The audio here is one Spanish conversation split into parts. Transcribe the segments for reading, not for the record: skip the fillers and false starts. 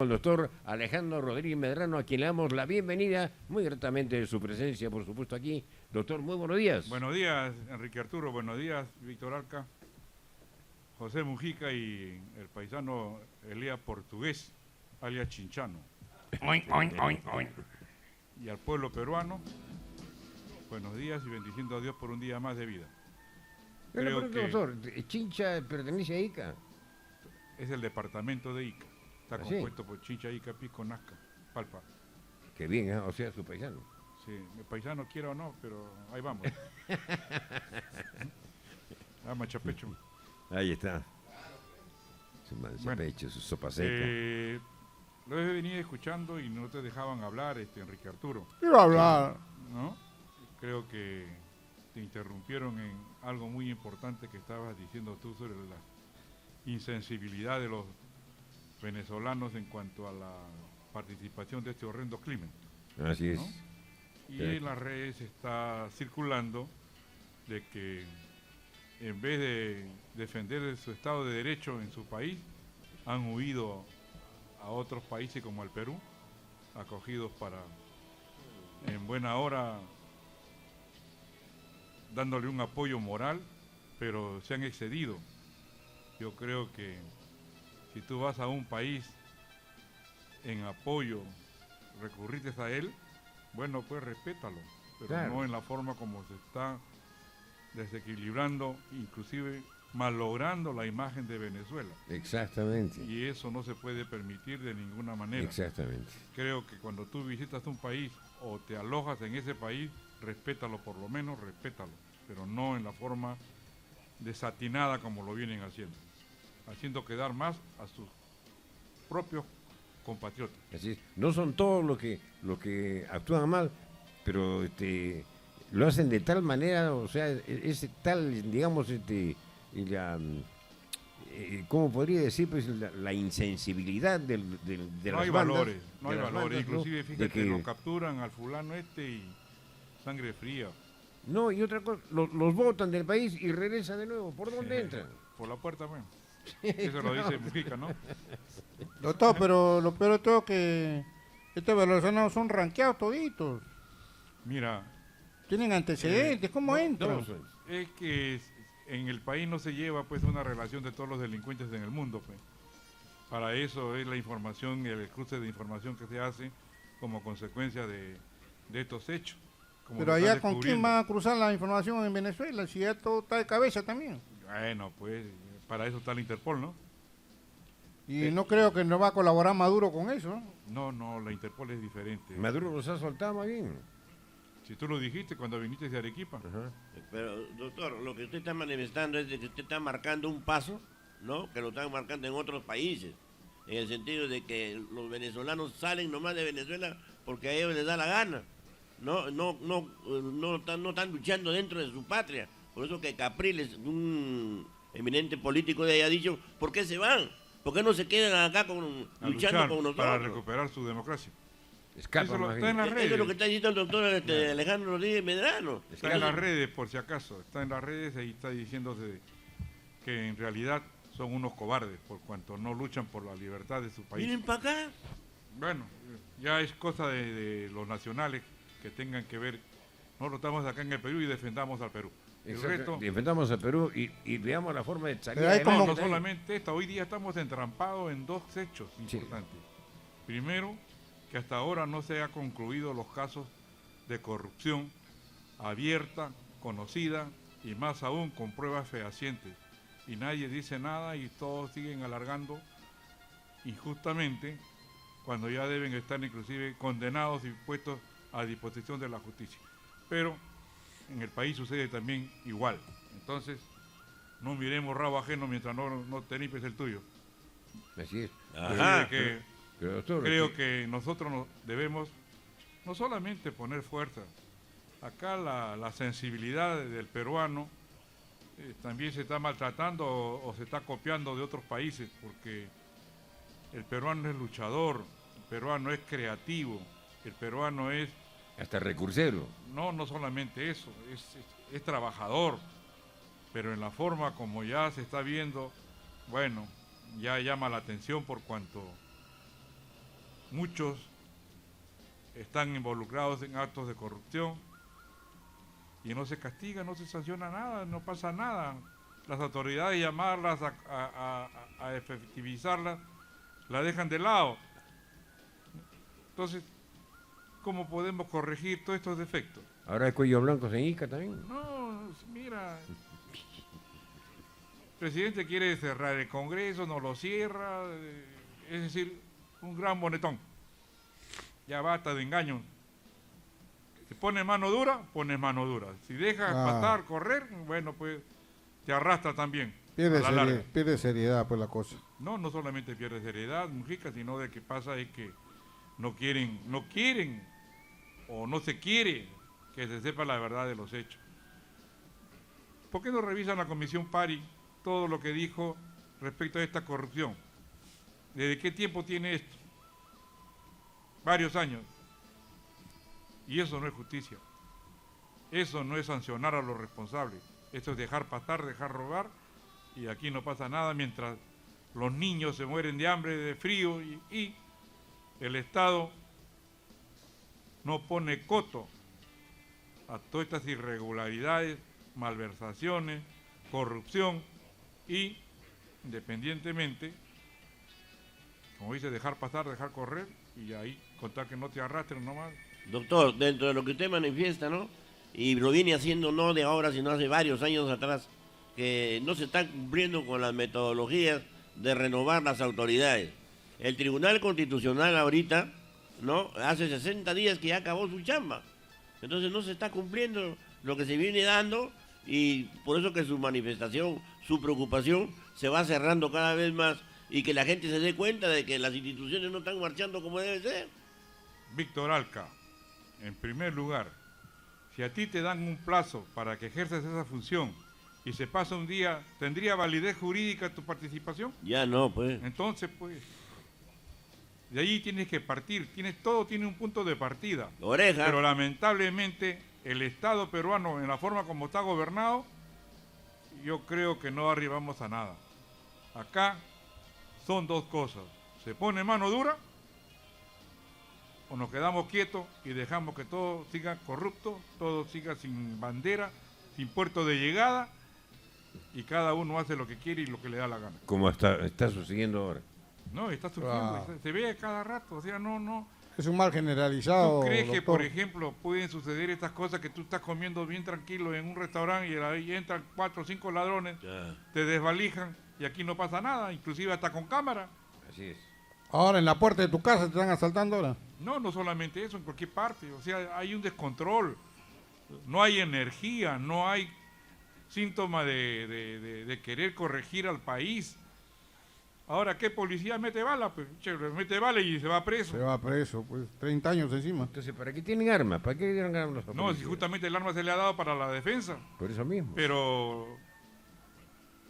El doctor Alejandro Rodríguez Medrano, a quien le damos la bienvenida, muy gratamente de su presencia, por supuesto, aquí. Doctor, muy buenos días. Buenos días, Enrique Arturo, buenos días, Víctor Arca, José Mujica y el paisano Elías Portugués, alias Chinchano. Oin, oin, oin, oin. Y al pueblo peruano, buenos días y bendiciendo a Dios por un día más de vida. Yo le pregunto, doctor, ¿Chincha pertenece a Ica? Es el departamento de Ica. Está ¿Ah, compuesto por Chincha, Ica, Pisco, Nazca, Palpa. Qué bien, ¿eh? O sea, su paisano. Sí, el paisano quiera o no, pero ahí vamos. Machapecho. Ahí está. Su manchapecho, su sopa seca. Lo he venido escuchando y no te dejaban hablar, Enrique Arturo. Quiero hablar. ¿No? Creo que te interrumpieron en algo muy importante que estabas diciendo tú sobre la insensibilidad de los venezolanos en cuanto a la participación de este horrendo crimen. Así es. ¿No? Y en las redes está circulando de que en vez de defender su Estado de Derecho en su país, han huido a otros países como al Perú, acogidos para, en buena hora, dándole un apoyo moral, pero se han excedido. Yo creo que si tú vas a un país en apoyo, recurriste a él, bueno, pues respétalo, pero claro, no en la forma como se está desequilibrando, inclusive malogrando la imagen de Venezuela. Exactamente. Y eso no se puede permitir de ninguna manera. Exactamente. Creo que cuando tú visitas un país o te alojas en ese país, respétalo, por lo menos respétalo, pero no en la forma desatinada como lo vienen haciendo quedar más a sus propios compatriotas. Así es. No son todos los que actúan mal, pero lo hacen de tal manera, o sea, es tal, digamos, ¿cómo podría decir? Pues la insensibilidad de no las hay bandas. Valores, no de hay las valores, bandas, inclusive ¿no? fíjate, que lo capturan al fulano y sangre fría. No, y otra cosa, los botan del país y regresan de nuevo. ¿Por dónde entran? Por la puerta, bueno. Eso lo dice Mujica, ¿no? Doctor, pero lo peor de todo es que estos venezolanos son ranqueados toditos. Mira, Tienen antecedentes, ¿cómo No, entran? es que en el país no se lleva pues una relación de todos los delincuentes en el mundo, pues. Para eso es la información, el cruce de información que se hace como consecuencia de estos hechos. Como Pero se están allá, ¿con quién descubriendo. van a cruzar la información en Venezuela? Si ya todo está de cabeza también. Bueno, pues para eso está el Interpol, ¿no? Y no creo que nos va a colaborar Maduro con eso, ¿no? No, la Interpol es diferente. Maduro los ha soltado más bien. Si tú lo dijiste cuando viniste de Arequipa. Ajá. Pero, doctor, lo que usted está manifestando es de que usted está marcando un paso, ¿no? Que lo están marcando en otros países. En el sentido de que los venezolanos salen nomás de Venezuela porque a ellos les da la gana. No están luchando dentro de su patria. Por eso que Capriles, un eminente político de ahí, ha dicho, ¿por qué se van? ¿Por qué no se quedan acá luchando luchar con nosotros? para recuperar su democracia. Escapa Eso más está en bien. las Eso redes. es lo que está diciendo el doctor Alejandro Rodríguez Medrano. Está en las redes, por si acaso. Está en las redes y está diciéndose que en realidad son unos cobardes por cuanto no luchan por la libertad de su país. Miren para acá. Bueno, ya es cosa de los nacionales que tengan que ver. Nosotros estamos acá en el Perú y defendamos al Perú. El Exacto. resto, Enfrentamos a Perú y veamos la forma de salir Pero hay adelante. no solamente esta, hoy día estamos entrampados en dos hechos importantes. Primero, que hasta ahora no se ha concluido los casos de corrupción abierta, conocida y más aún con pruebas fehacientes. Y nadie dice nada y todos siguen alargando injustamente cuando ya deben estar inclusive condenados y puestos a disposición de la justicia. Pero en el país sucede también igual. Entonces, no miremos rabo ajeno mientras no te limpies el tuyo. Así es. Ajá. Pero, doctor, Creo que nosotros debemos no solamente poner fuerza, acá la sensibilidad del peruano también se está maltratando o se está copiando de otros países, porque el peruano es luchador, el peruano es creativo, el peruano es... hasta recursero. No solamente eso, es trabajador, pero en la forma como ya se está viendo, bueno, ya llama la atención por cuanto muchos están involucrados en actos de corrupción y no se castiga, no se sanciona nada, no pasa nada. Las autoridades, llamarlas a efectivizarlas, la dejan de lado. Entonces, ¿cómo podemos corregir todos estos defectos? Ahora el cuello blanco se Ica también. No, mira, el presidente quiere cerrar el Congreso, no lo cierra, es decir, un gran bonetón. Ya basta de engaño. Si pones mano dura, pones mano dura. Si dejas pasar, correr, bueno, pues te arrastra también. Pierde seriedad pues la cosa. No solamente pierde seriedad, Mujica, sino de que pasa es que no quieren o no se quiere que se sepa la verdad de los hechos. ¿Por qué no revisan la Comisión Pari todo lo que dijo respecto a esta corrupción? ¿Desde qué tiempo tiene esto? Varios años. Y eso no es justicia. Eso no es sancionar a los responsables. Eso es dejar pasar, dejar robar, y aquí no pasa nada mientras los niños se mueren de hambre, de frío, y el Estado no pone coto a todas estas irregularidades, malversaciones, corrupción, y independientemente, como dice, dejar pasar, dejar correr, y ahí contar que no te arrastren nomás. Doctor, dentro de lo que usted manifiesta, ¿no? Y lo viene haciendo no de ahora, sino hace varios años atrás, que no se están cumpliendo con las metodologías de renovar las autoridades. El Tribunal Constitucional ahorita, ¿no? Hace 60 días que ya acabó su chamba. Entonces no se está cumpliendo lo que se viene dando, y por eso que su manifestación, su preocupación se va cerrando cada vez más, y que la gente se dé cuenta de que las instituciones no están marchando como debe ser. Víctor Alca, en primer lugar, si a ti te dan un plazo para que ejerzas esa función y se pasa un día, ¿tendría validez jurídica tu participación? Ya no, pues. Entonces, pues, de ahí tienes que partir, todo tiene un punto de partida. Oreja. Pero lamentablemente el Estado peruano, en la forma como está gobernado, yo creo que no arribamos a nada. Acá son dos cosas: se pone mano dura o nos quedamos quietos y dejamos que todo siga corrupto, todo siga sin bandera, sin puerto de llegada, y cada uno hace lo que quiere y lo que le da la gana. Como está sucediendo ahora. No, está surgiendo, se ve cada rato, o sea, no. Es un mal generalizado. ¿Tú crees que, doctor? por ejemplo, pueden suceder estas cosas, que tú estás comiendo bien tranquilo en un restaurante y ahí entran 4 o 5 ladrones, te desvalijan y aquí no pasa nada, inclusive hasta con cámara? Así es. Ahora en la puerta de tu casa te están asaltando ahora. No solamente eso, en cualquier parte, o sea, hay un descontrol, no hay energía, no hay síntoma de querer corregir al país. Ahora, ¿qué policía mete bala? Pues mete bala y se va preso. Se va preso, pues 30 años encima. Entonces, ¿para qué tienen armas? ¿Para qué tienen armas? No, si justamente el arma se le ha dado para la defensa. Por eso mismo. Pero,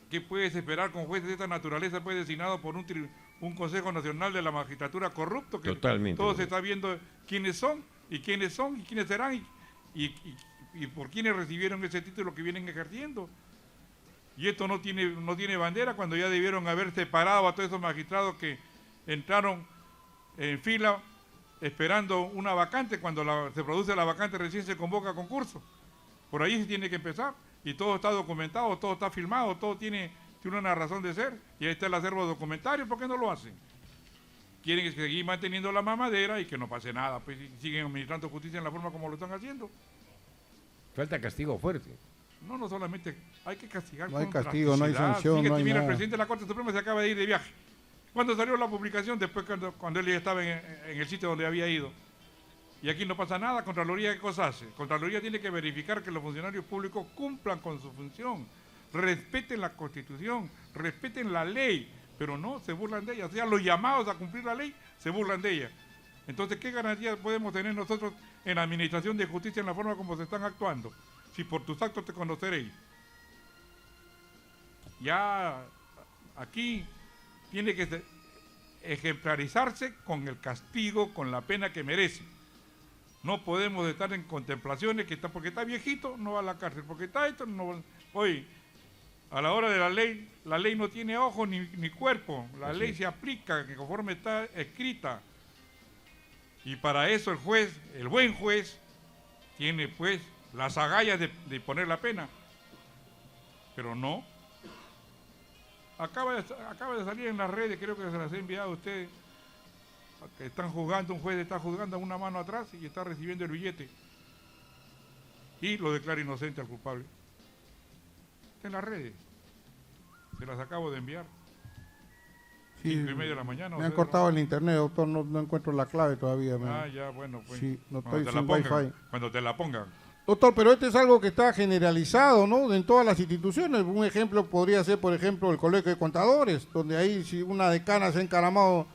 ¿qué puedes esperar con jueces de esta naturaleza, pues designados por un Consejo Nacional de la Magistratura corrupto? Que Totalmente. todo se está viendo quiénes son y quiénes serán y por quiénes recibieron ese título que vienen ejerciendo. Y esto no tiene bandera, cuando ya debieron haber separado a todos esos magistrados que entraron en fila esperando una vacante. Cuando se produce la vacante recién se convoca a concurso. Por ahí se tiene que empezar, y todo está documentado, todo está filmado, todo tiene una razón de ser, y ahí está el acervo documentario. ¿Por qué no lo hacen? Quieren seguir manteniendo la mamadera y que no pase nada, pues siguen administrando justicia en la forma como lo están haciendo. Falta castigo fuerte. No solamente hay que castigar. No hay con castigo, no hay plasticidad. sanción, Fíjate, no hay mira, nada. el presidente de la Corte Suprema se acaba de ir de viaje. ¿Cuándo salió la publicación? Después, cuando él ya estaba en el sitio donde había ido. Y aquí no pasa nada. Contraloría, ¿qué cosa hace? Contraloría tiene que verificar que los funcionarios públicos cumplan con su función, respeten la Constitución, respeten la ley, pero no se burlan de ella. O sea, los llamados a cumplir la ley se burlan de ella. Entonces, ¿qué garantías podemos tener nosotros en la administración de justicia en la forma como se están actuando? Si por tus actos te conoceréis. Ya aquí tiene que ejemplarizarse con el castigo, con la pena que merece. No podemos estar en contemplaciones porque está viejito, no va a la cárcel, porque está esto, no va. Oye, a la hora de la ley no tiene ojos ni cuerpo, la ley se aplica conforme está escrita. Y para eso el buen juez, tiene pues las agallas de poner la pena. Pero no. Acaba de salir en las redes, creo que se las he enviado a ustedes, que están juzgando, un juez está juzgando a una mano atrás y está recibiendo el billete. Y lo declara inocente al culpable. Está en las redes. Se las acabo de enviar. Sí, 5:30 de la mañana. me han cortado el internet, doctor, no encuentro la clave todavía. Ya, bueno, pues. Sí, no cuando estoy te la sin pongan, wifi. cuando te la pongan. Doctor, pero esto es algo que está generalizado, ¿no? En todas las instituciones. Un ejemplo podría ser, por ejemplo, el Colegio de Contadores, donde ahí si una decana se ha encaramado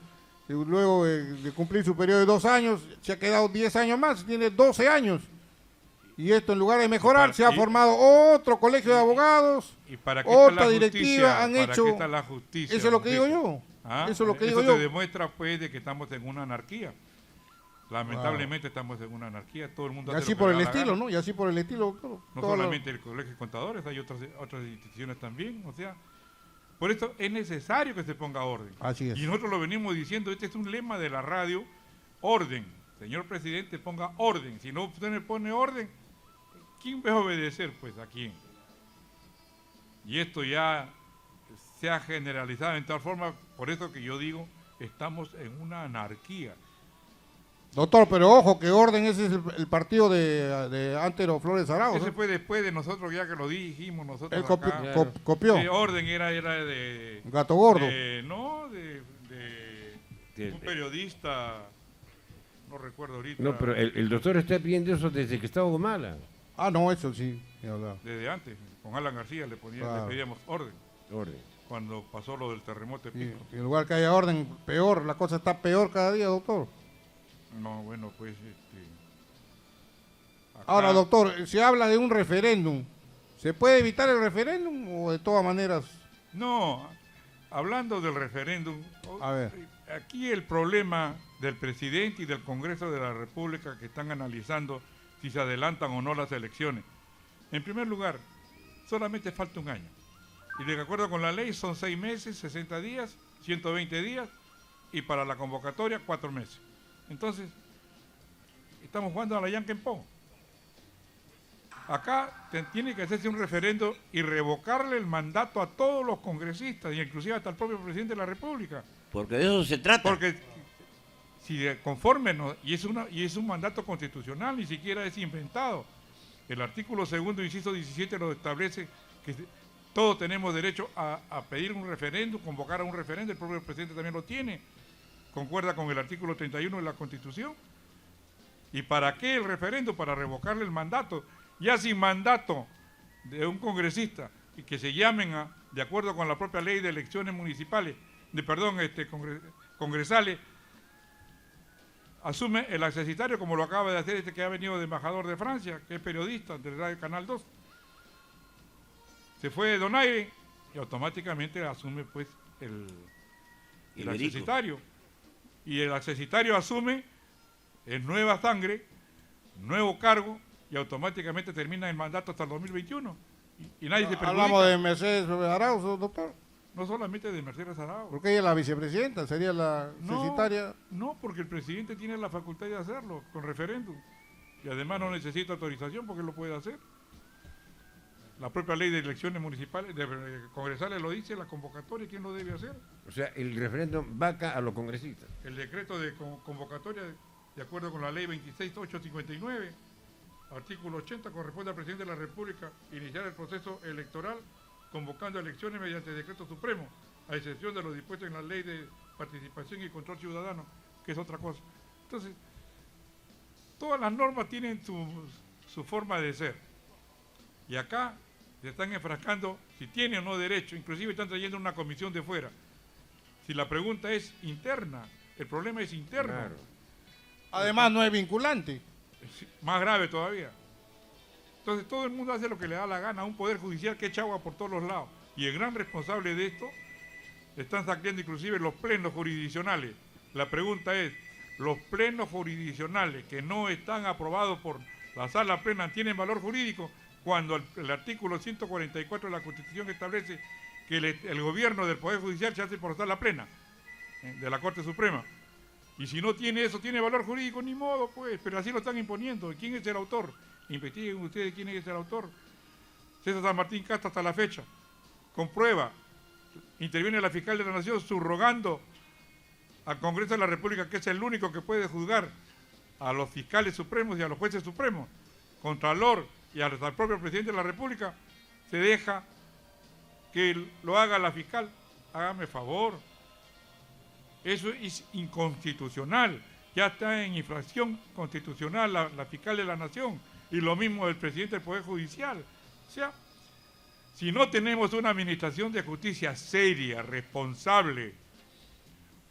luego de cumplir su periodo de 2 años, se ha quedado 10 años más, tiene 12 años. Y esto, en lugar de mejorar, se ha formado otro colegio de abogados, ¿Y para qué otra está la directiva, justicia? han ¿Para hecho... qué está la justicia? Eso es lo que digo yo. Eso es lo que digo Eso yo. te demuestra, pues, de que estamos en una anarquía. Lamentablemente estamos en una anarquía. Todo el mundo Y hace así lo que por le el da la estilo, gana. ¿no? Y así por el estilo, doctor. No Todo solamente el Colegio de Contadores, hay otras instituciones también. O sea, por eso es necesario que se ponga orden. Así es. Y nosotros lo venimos diciendo, este es un lema de la radio, orden. Señor presidente, ponga orden. Si no usted le pone orden, ¿quién va a obedecer? Pues a quién. Y esto ya se ha generalizado en tal forma, por eso que yo digo, estamos en una anarquía. Doctor, pero ojo, que orden ese es el partido de Antero Flores Arauz. Ese ¿no? fue después de nosotros, ya que lo dijimos nosotros Él acá. copió. Orden era de... Gato Gordo. No, de un periodista, no recuerdo ahorita. No, pero el doctor está pidiendo eso desde que estaba Humala. Ah, no, eso sí. ni hablar. Desde antes, con Alan García le Claro. pedíamos orden, Orden. cuando pasó lo del terremoto de Sí, Pico. en lugar que haya orden, peor, la cosa está peor cada día, doctor. No, bueno, pues... acá- Ahora, doctor, se habla de un referéndum. ¿Se puede evitar el referéndum o de todas maneras? No, hablando del referéndum, A ver. aquí el problema del presidente y del Congreso de la República que están analizando si se adelantan o no las elecciones. En primer lugar, solamente falta un año. Y de acuerdo con la ley son 6 meses, 60 días, 120 días y para la convocatoria 4 meses. Entonces, estamos jugando a la Yankenpong. Acá tiene que hacerse un referendo y revocarle el mandato a todos los congresistas, y inclusive hasta el propio presidente de la República. Porque de eso se trata. Porque si conforme, y es un mandato constitucional, ni siquiera es inventado. El artículo 2º, inciso 17, lo establece que todos tenemos derecho a pedir un referendo, convocar a un referendo, el propio presidente también lo tiene. Concuerda con el artículo 31 de la Constitución. ¿Y para qué el referendo? Para revocarle el mandato. Ya sin mandato de un congresista y que se llamen de acuerdo con la propia ley de elecciones municipales, congresales, asume el accesitario, como lo acaba de hacer que ha venido de embajador de Francia, que es periodista del Radio Canal 2. Se fue de Donaire y automáticamente asume pues el accesitario. Y el accesitario asume nueva sangre, nuevo cargo, y automáticamente termina el mandato hasta el 2021. Y nadie se perjudica. Hablamos de Mercedes Arauz, doctor. No solamente de Mercedes Arauz. Porque ella es la vicepresidenta, sería la secretaria. No, porque el presidente tiene la facultad de hacerlo con referéndum. Y además no necesita autorización porque lo puede hacer. La propia ley de elecciones municipales, congresales lo dice, la convocatoria, ¿quién lo debe hacer? O sea, el referéndum vaca a los congresistas. El decreto de convocatoria, de acuerdo con la ley 26859, artículo 80, corresponde al presidente de la República iniciar el proceso electoral convocando elecciones mediante decreto supremo, a excepción de lo dispuesto en la ley de participación y control ciudadano, que es otra cosa. Entonces, todas las normas tienen su forma de ser. Y acá se están enfrascando si tiene o no derecho, inclusive están trayendo una comisión de fuera. Si la pregunta es interna, el problema es interno. Claro. Además no es vinculante. Más grave todavía. Entonces todo el mundo hace lo que le da la gana a un poder judicial que echa agua por todos los lados. Y el gran responsable de esto, están saqueando inclusive los plenos jurisdiccionales. La pregunta es, ¿los plenos jurisdiccionales que no están aprobados por la sala plena tienen valor jurídico? Cuando el artículo 144 de la Constitución establece que el gobierno del Poder Judicial se hace por sala plena de la Corte Suprema. Y si no tiene eso, tiene valor jurídico, ni modo, pues, pero así lo están imponiendo. ¿Quién es el autor? Investiguen ustedes quién es el autor. César San Martín Casta hasta la fecha. Comprueba. Interviene la fiscal de la Nación subrogando al Congreso de la República, que es el único que puede juzgar a los fiscales supremos y a los jueces supremos, Contralor y hasta el propio presidente de la República, se deja que lo haga la fiscal. Hágame favor. Eso es inconstitucional. Ya está en infracción constitucional la fiscal de la Nación y lo mismo el presidente del Poder Judicial. O sea, si no tenemos una administración de justicia seria, responsable,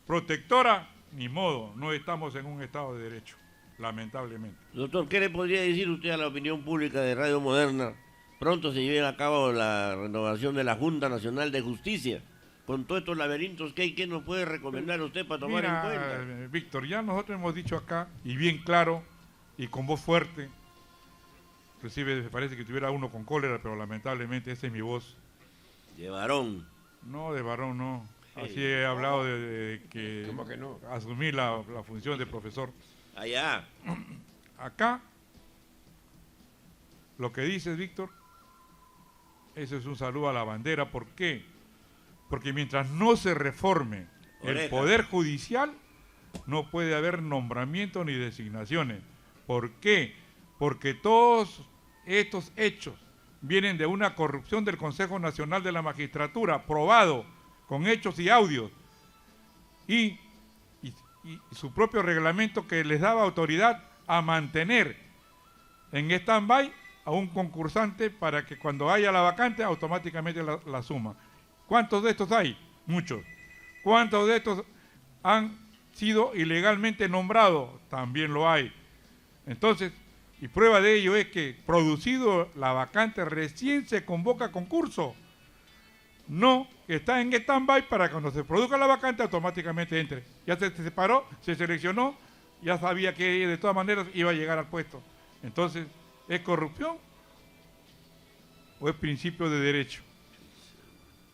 protectora, ni modo, no estamos en un Estado de Derecho, lamentablemente. Doctor, ¿qué le podría decir usted a la opinión pública de Radio Moderna? Pronto se lleva a cabo la renovación de la Junta Nacional de Justicia. Con todos estos laberintos que hay, ¿qué nos puede recomendar usted para tomar en cuenta? Víctor, ya nosotros hemos dicho acá, y bien claro, y con voz fuerte, inclusive me parece que tuviera uno con cólera, pero lamentablemente esa es mi voz. De varón. No, de varón no. Así he hablado de que, ¿Cómo que no? asumir la función de profesor. Allá. Acá, lo que dices, Víctor, eso es un saludo a la bandera. ¿Por qué? Porque mientras no se reforme el Poder Judicial, no puede haber nombramientos ni designaciones. ¿Por qué? Porque todos estos hechos vienen de una corrupción del Consejo Nacional de la Magistratura, probado con hechos y audios, y su propio reglamento que les daba autoridad a mantener en stand-by a un concursante para que cuando haya la vacante automáticamente la suma. ¿Cuántos de estos hay? Muchos. ¿Cuántos de estos han sido ilegalmente nombrados? También lo hay. Entonces, y prueba de ello es que producido la vacante recién se convoca concurso. No, que está en stand-by para cuando se produzca la vacante automáticamente entre. Ya se separó, se seleccionó, ya sabía que de todas maneras iba a llegar al puesto. Entonces, ¿es corrupción o es principio de derecho?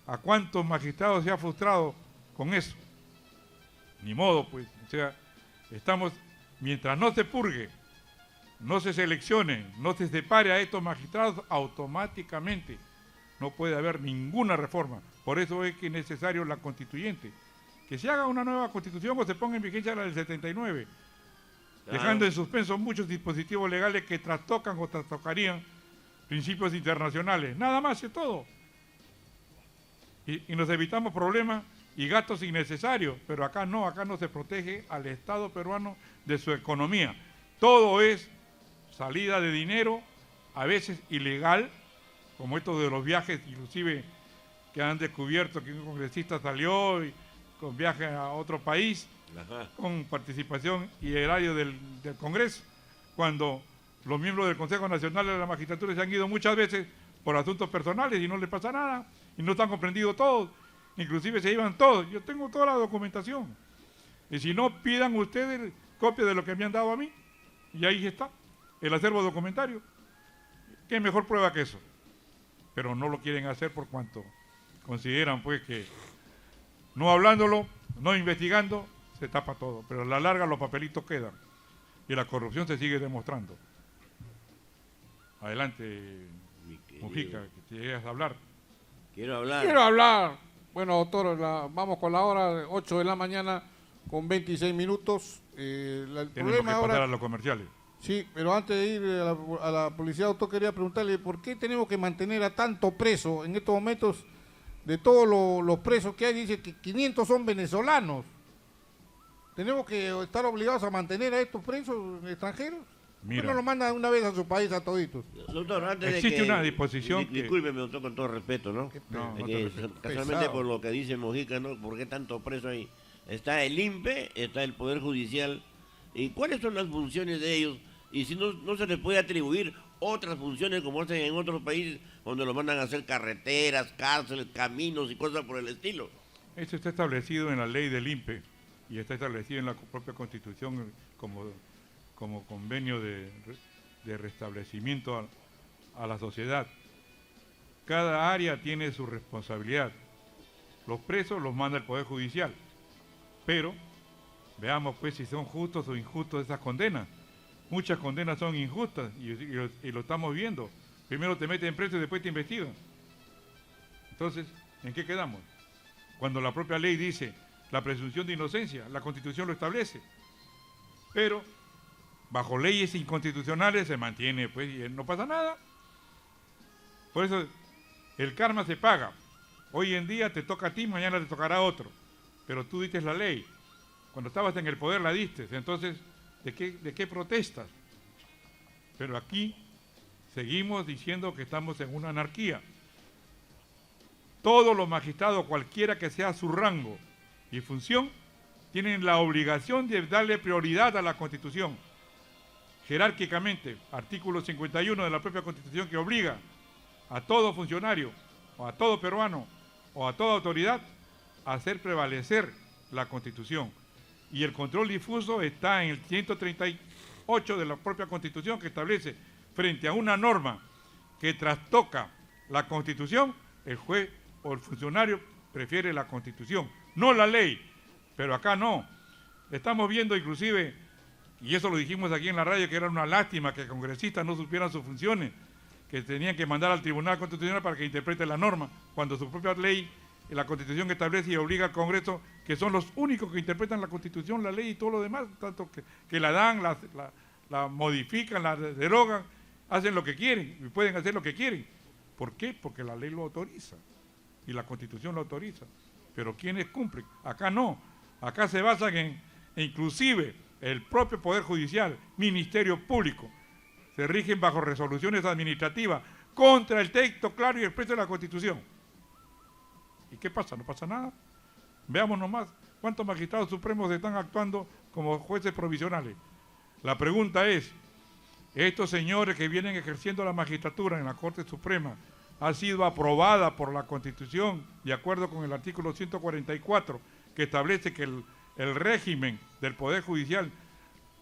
¿A cuántos magistrados se ha frustrado con eso? Ni modo, pues. O sea, estamos, mientras no se purgue, no se seleccione, no se separe a estos magistrados, automáticamente no puede haber ninguna reforma. Por eso es que es necesario la constituyente. Que se haga una nueva constitución o se ponga en vigencia la del 79, dejando en suspenso muchos dispositivos legales que trastocan o trastocarían principios internacionales. Nada más es todo. Y nos evitamos problemas y gastos innecesarios, pero acá no se protege al Estado peruano de su economía. Todo es salida de dinero, a veces ilegal, como esto de los viajes, inclusive que han descubierto que un congresista salió con viaje a otro país, con participación y erario del Congreso, cuando los miembros del Consejo Nacional de la Magistratura se han ido muchas veces por asuntos personales y no les pasa nada, y no están comprendidos todos, inclusive se iban todos. Yo tengo toda la documentación, y si no, pidan ustedes copia de lo que me han dado a mí, y ahí está, el acervo documentario. ¿Qué mejor prueba que eso? Pero no lo quieren hacer por cuanto consideran pues que no hablándolo, no investigando, se tapa todo, pero a la larga los papelitos quedan y la corrupción se sigue demostrando. Adelante, Mujica, que te llegas a hablar. Quiero hablar. Bueno, doctor, vamos con la hora, 8 de la mañana con 26 minutos. El Tenemos problema que pasar ahora, a los comerciales. sí, pero antes de ir a la publicidad, doctor, quería preguntarle por qué tenemos que mantener a tanto preso en estos momentos. De todos los presos que hay, dice que 500 son venezolanos. ¿Tenemos que estar obligados a mantener a estos presos extranjeros? Mira, ¿Por qué no lo mandan una vez a su país a toditos? Doctor, antes existe de que, una disposición que... Discúlpeme, doctor, con todo respeto, ¿no? No, no Que te respeto. casualmente Pesado. por lo que dice Mojica, ¿no? ¿Por qué tanto preso ahí? Está el INPE, está el Poder Judicial. ¿Y cuáles son las funciones de ellos? Y si no se les puede atribuir otras funciones como hacen en otros países donde los mandan a hacer carreteras, cárceles, caminos y cosas por el estilo. Eso está establecido en la ley del INPE y está establecido en la propia Constitución como convenio de restablecimiento a la sociedad. Cada área tiene su responsabilidad. Los presos los manda el Poder Judicial, pero Veamos pues si son justos o injustos esas condenas. Muchas condenas son injustas y lo estamos viendo. Primero te meten preso y después te investigan. Entonces, ¿en qué quedamos? Cuando la propia ley dice la presunción de inocencia, la Constitución lo establece. Pero bajo leyes inconstitucionales se mantiene, pues, y no pasa nada. Por eso el karma se paga. Hoy en día te toca a ti, mañana te tocará a otro. Pero tú diste la ley. Cuando estabas en el poder la diste. Entonces, ¿de qué protestas? Pero aquí seguimos diciendo que estamos en una anarquía. Todos los magistrados, cualquiera que sea su rango y función, tienen la obligación de darle prioridad a la Constitución. Jerárquicamente, artículo 51 de la propia Constitución que obliga a todo funcionario, o a todo peruano, o a toda autoridad, a hacer prevalecer la Constitución. Y el control difuso está en el 138 de la propia Constitución, que establece, frente a una norma que trastoca la Constitución, el juez o el funcionario prefiere la Constitución, no la ley. Pero acá no. Estamos viendo inclusive, y eso lo dijimos aquí en la radio, que era una lástima que congresistas no supieran sus funciones, que tenían que mandar al Tribunal Constitucional para que interprete la norma, cuando su propia ley, la Constitución establece y obliga al Congreso, que son los únicos que interpretan la Constitución, la ley y todo lo demás, tanto que la dan, la modifican, la derogan, hacen lo que quieren y pueden hacer lo que quieren. ¿Por qué? Porque la ley lo autoriza y la Constitución lo autoriza. Pero ¿quiénes cumplen? Acá no. Acá se basan en, inclusive, el propio Poder Judicial, Ministerio Público, se rigen bajo resoluciones administrativas contra el texto claro y expreso de la Constitución. ¿Y qué pasa? No pasa nada. Veamos nomás cuántos magistrados supremos están actuando como jueces provisionales. La pregunta es, estos señores que vienen ejerciendo la magistratura en la Corte Suprema, ha sido aprobada por la Constitución de acuerdo con el artículo 144, que establece que el régimen del Poder Judicial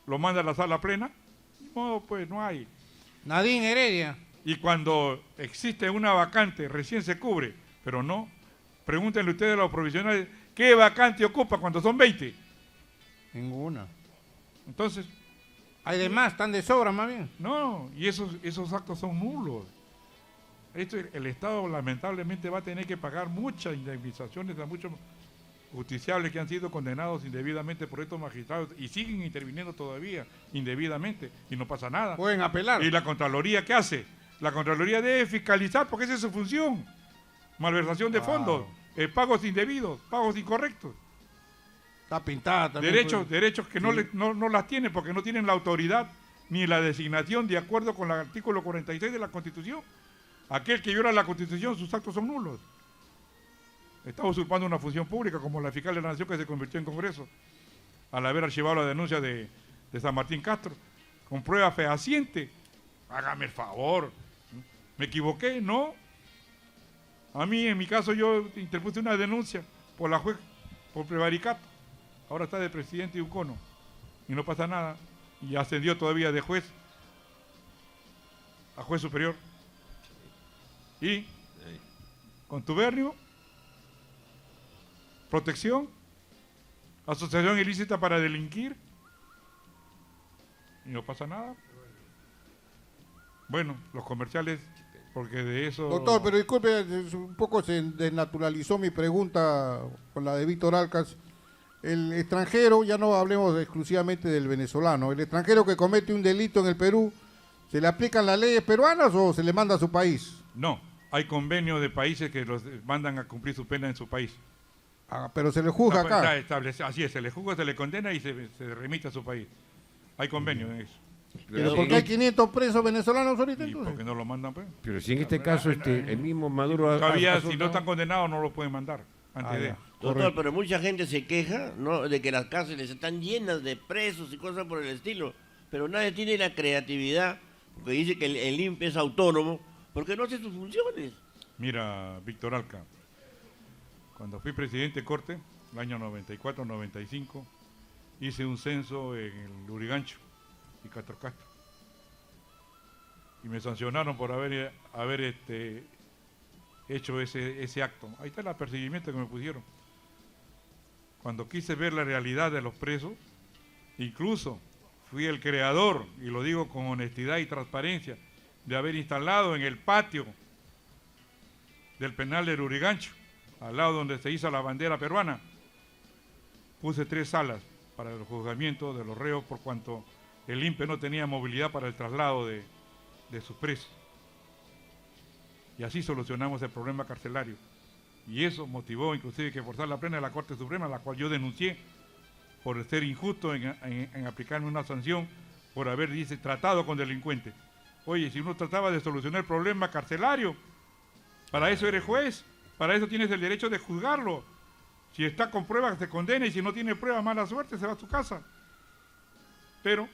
lo manda a la sala plena. No, pues no hay. Nadine Heredia. Y cuando existe una vacante, recién se cubre, pero no. Pregúntenle ustedes a los provisionales, ¿qué vacante ocupa cuando son 20? Ninguna. Entonces... Hay de más, están de sobra más bien. No, y esos actos son nulos. El Estado lamentablemente va a tener que pagar muchas indemnizaciones a muchos justiciables que han sido condenados indebidamente por estos magistrados y siguen interviniendo todavía indebidamente y no pasa nada. Pueden apelar. ¿Y la Contraloría qué hace? La Contraloría debe fiscalizar porque esa es su función. Malversación de fondos, pagos indebidos, pagos incorrectos. Está pintada también. Derechos que sí. no las tienen porque no tienen la autoridad ni la designación de acuerdo con el artículo 46 de la Constitución. Aquel que viola la Constitución, sus actos son nulos. Está usurpando una función pública como la fiscal de la Nación que se convirtió en Congreso al haber archivado la denuncia de San Martín Castro con prueba fehaciente. Hágame el favor. ¿Me equivoqué? No. A mí, en mi caso, yo interpuse una denuncia por la juez, por prevaricato. Ahora está de presidente de Ucono y no pasa nada. Y ascendió todavía de juez a juez superior. Y contubernio, protección, asociación ilícita para delinquir y no pasa nada. Bueno, los comerciales, porque de eso... Doctor, pero disculpe, un poco se desnaturalizó mi pregunta con la de Víctor Alcas. El extranjero, ya no hablemos exclusivamente del venezolano, el extranjero que comete un delito en el Perú, ¿se le aplican las leyes peruanas o se le manda a su país? No, hay convenios de países que los mandan a cumplir su pena en su país. Ah, pero se le juzga acá. Así es, se le juzga, se le condena y se remite a su país. Hay convenios en eso. ¿Pero por qué hay 500 presos venezolanos ahorita ¿Y entonces? por qué no lo mandan? Pues? Pero si en este caso el mismo Maduro... Todavía, si no están condenados, no lo pueden mandar. Antes de... Doctor, pero mucha gente se queja, ¿no?, de que las cárceles están llenas de presos y cosas por el estilo, pero nadie tiene la creatividad, porque dice que el INPE es autónomo, porque no hace sus funciones. Mira, Víctor Alca, cuando fui presidente de Corte, el año 94-95, hice un censo en el Lurigancho y Catrocastro. Y me sancionaron por haber hecho ese acto. Ahí está el apercibimiento que me pusieron. cuando quise ver la realidad de los presos, incluso fui el creador, y lo digo con honestidad y transparencia, de haber instalado en el patio del penal de Lurigancho, al lado donde se hizo la bandera peruana, puse 3 salas para el juzgamiento de los reos por cuanto el INPE no tenía movilidad para el traslado de sus presos. Y así solucionamos el problema carcelario. Y eso motivó inclusive que forzar la plena de la Corte Suprema, la cual yo denuncié por ser injusto en aplicarme una sanción por haber, dice, tratado con delincuentes. Oye, si uno trataba de solucionar el problema carcelario, para eso eres juez, para eso tienes el derecho de juzgarlo. Si está con pruebas, se condena, y si no tiene pruebas, mala suerte, se va a su casa. Pero...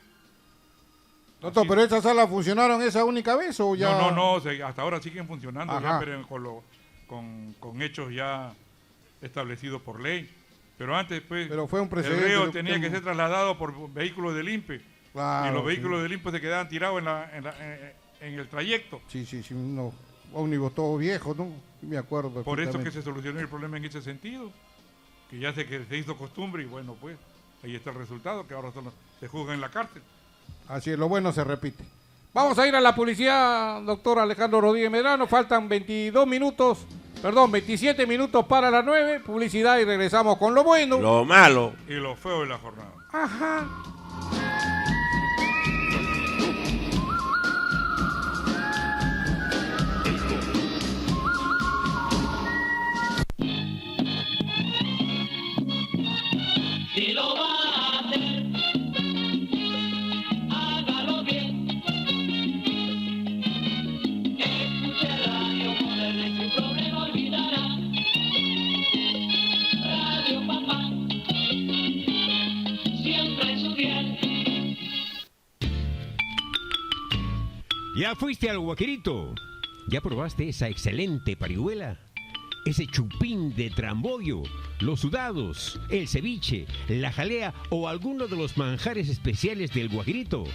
Doctor, ¿pero esas salas funcionaron esa única vez o ya...? No, hasta ahora siguen funcionando, ya, pero con hechos ya establecidos por ley. Pero antes, pues, pero fue un precedente, el reo tenía que ser trasladado por vehículos del INPE. Claro, y los vehículos del INPE se quedaban tirados en el trayecto. Sí, unos ómnibus todos viejos, ¿no? Me acuerdo. Por eso que se solucionó el problema en ese sentido, que ya se hizo costumbre, y bueno, pues, ahí está el resultado, que ahora se juzga en la cárcel. Así es, lo bueno se repite. Vamos a ir a la publicidad, doctor Alejandro Rodríguez Medrano. Faltan 27 minutos para las 9. Publicidad y regresamos con lo bueno, lo malo y lo feo de la jornada. Ajá. Si lo va a hacer, hágalo bien. Escuche Radio Moderna y su problema olvidará. Radio Papá, siempre en su bien. ¿Ya fuiste al Guajirito? ¿Ya probaste esa excelente parihuela? Ese chupín de trambollo, los sudados, el ceviche, la jalea o alguno de los manjares especiales del Guajirito.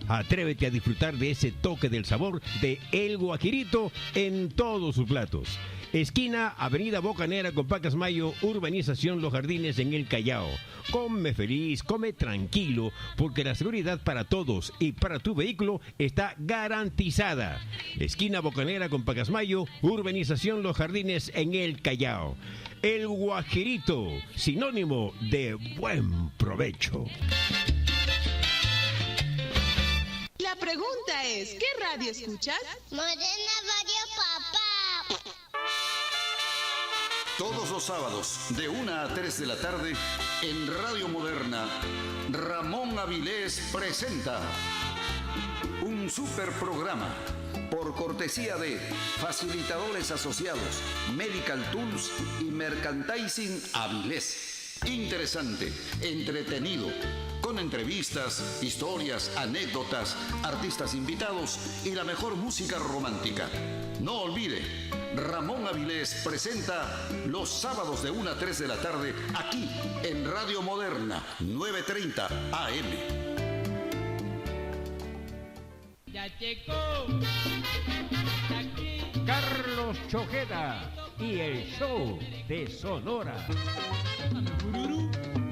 Atrévete a disfrutar de ese toque del sabor de El Guajirito en todos sus platos. Esquina Avenida Bocanera con Pacasmayo, urbanización Los Jardines en El Callao. Come feliz, come tranquilo, porque la seguridad para todos y para tu vehículo está garantizada. Esquina Bocanera con Pacasmayo, urbanización Los Jardines en El Callao. El Guajirito, sinónimo de buen provecho. La pregunta es, ¿qué radio escuchas? Moderna Radio Papá. Todos los sábados, de 1 a 3 de la tarde, en Radio Moderna, Ramón Avilés presenta un super programa por cortesía de Facilitadores Asociados, Medical Tools y Merchandising Avilés. Interesante, entretenido, con entrevistas, historias, anécdotas, artistas invitados y la mejor música romántica. No olvide, Ramón Avilés presenta los sábados de 1 a 3 de la tarde aquí en Radio Moderna, 9:30 AM. Carlos Chojeda y el show de Sonora.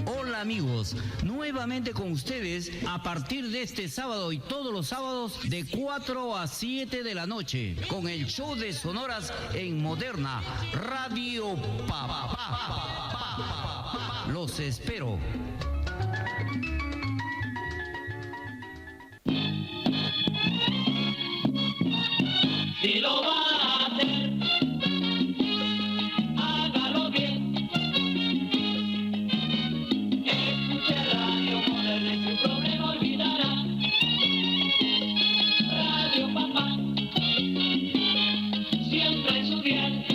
Hola amigos, nuevamente con ustedes a partir de este sábado y todos los sábados de 4 a 7 de la noche con el show de Sonoras en Moderna Radio Papá. Los espero. Si lo va a hacer, hágalo bien. Escuche Radio Moderna y su problema olvidará. Radio Papá, siempre en su bien.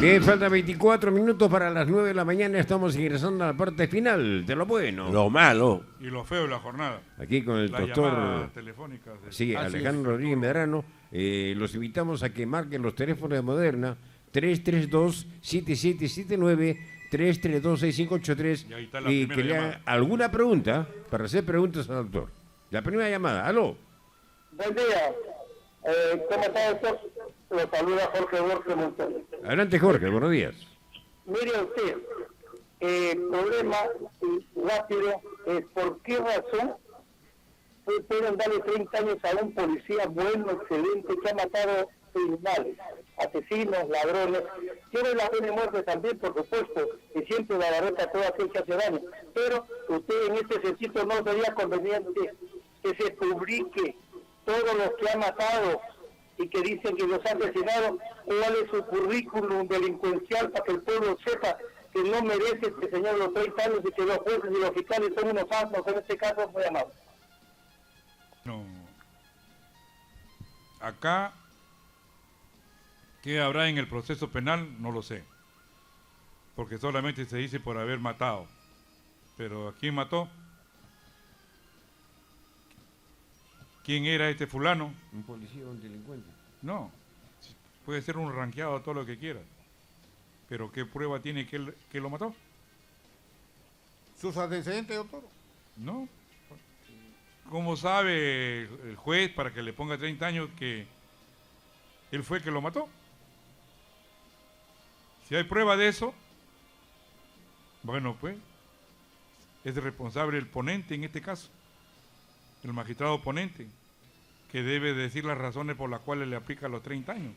Bien, falta 24 minutos para las 9 de la mañana. Estamos ingresando a la parte final de lo bueno, lo malo y lo feo de la jornada. Aquí con el La doctor telefónica. sí, Alejandro Rodríguez Medrano. Los invitamos a que marquen los teléfonos de Moderna 332-7779 3326583 Y ahí está la y primera que le hagan llamada. alguna pregunta para hacer preguntas al doctor. La primera llamada, aló. Buen día. ¿Cómo está, doctor? Lo saluda Jorge Borges Montes. Adelante, Jorge, buenos días. Mire usted, el problema rápido es por qué razón pueden darle 30 años a un policía bueno, excelente, que ha matado criminales, asesinos, ladrones. Tiene la pena de muerte también, por supuesto, y siempre la barreta a todo aquel que hace daño. Pero usted en este sentido no sería conveniente que se publique todos los que ha matado y que dicen que los han asesinado, cuál es su currículum delincuencial para que el pueblo sepa que no merece este señor los 30 años y que los jueces y los fiscales son unos asnos, en este caso muy amados. No. Acá, ¿qué habrá en el proceso penal? No lo sé. Porque solamente se dice por haber matado. Pero ¿a quién mató? ¿Quién era este fulano? Un policía o un delincuente. No. Puede ser un ranqueado, todo lo que quiera. Pero ¿qué prueba tiene que lo mató? ¿Sus antecedentes, doctor? No. ¿Cómo sabe el juez para que le ponga 30 años que él fue el que lo mató? Si hay prueba de eso, bueno, pues es responsable el ponente en este caso, el magistrado ponente, que debe decir las razones por las cuales le aplica los 30 años.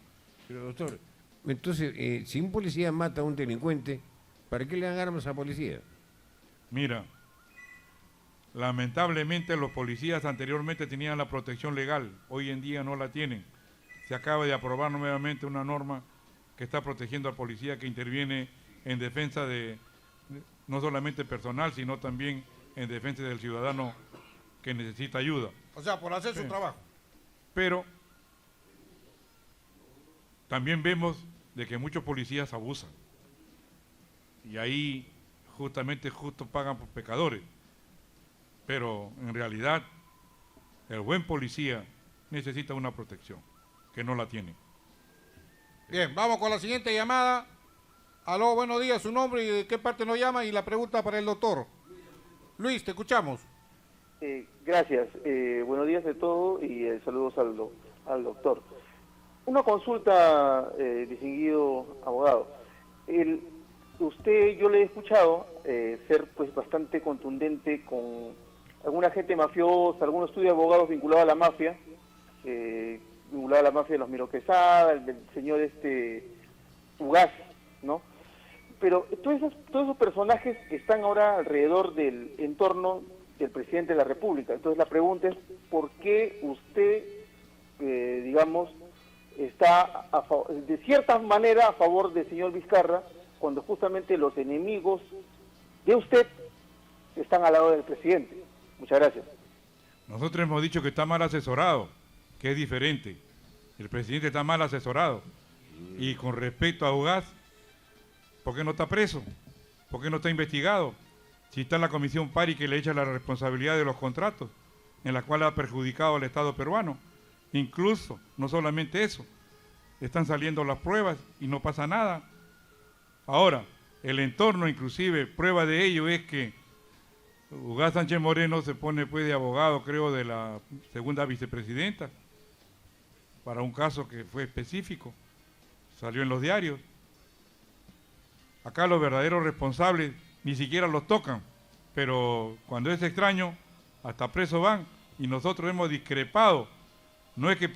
Pero doctor, entonces, si un policía mata a un delincuente, ¿para qué le dan armas a policía? Mira, lamentablemente los policías anteriormente tenían la protección legal, hoy en día no la tienen. Se acaba de aprobar nuevamente una norma que está protegiendo al policía que interviene en defensa de no solamente personal, sino también en defensa del ciudadano que necesita ayuda. O sea, por hacer su trabajo. Pero también vemos de que muchos policías abusan. Y ahí justamente pagan por pecadores. Pero en realidad el buen policía necesita una protección, que no la tiene. Bien, vamos con la siguiente llamada. Aló, buenos días, su nombre y de qué parte nos llama y la pregunta para el doctor. Luis, te escuchamos. Gracias. Buenos días de todo y saludos al doctor. Una consulta, distinguido abogado. Yo le he escuchado ser pues bastante contundente con algún agente mafioso, algún estudio de abogados vinculado a la mafia, vinculado a la mafia de los Miro Quesada, el del señor Ugaz, ¿no? Pero todos esos personajes están ahora alrededor del entorno del presidente de la República. Entonces la pregunta es, ¿por qué usted, digamos, está de cierta manera a favor del señor Vizcarra cuando justamente los enemigos de usted están al lado del presidente? Muchas gracias. Nosotros hemos dicho que está mal asesorado, que es diferente. El presidente está mal asesorado. Y con respecto a Ugaz, ¿por qué no está preso? ¿Por qué no está investigado? Si está en la comisión Pari que le echa la responsabilidad de los contratos, en la cual ha perjudicado al Estado peruano. Incluso, no solamente eso, están saliendo las pruebas y no pasa nada. Ahora, el entorno, inclusive, prueba de ello es que Ugaz Sánchez Moreno se pone pues de abogado, creo, de la segunda vicepresidenta, para un caso que fue específico, salió en los diarios. Acá los verdaderos responsables ni siquiera los tocan, pero cuando es extraño, hasta preso van, y nosotros hemos discrepado. No es que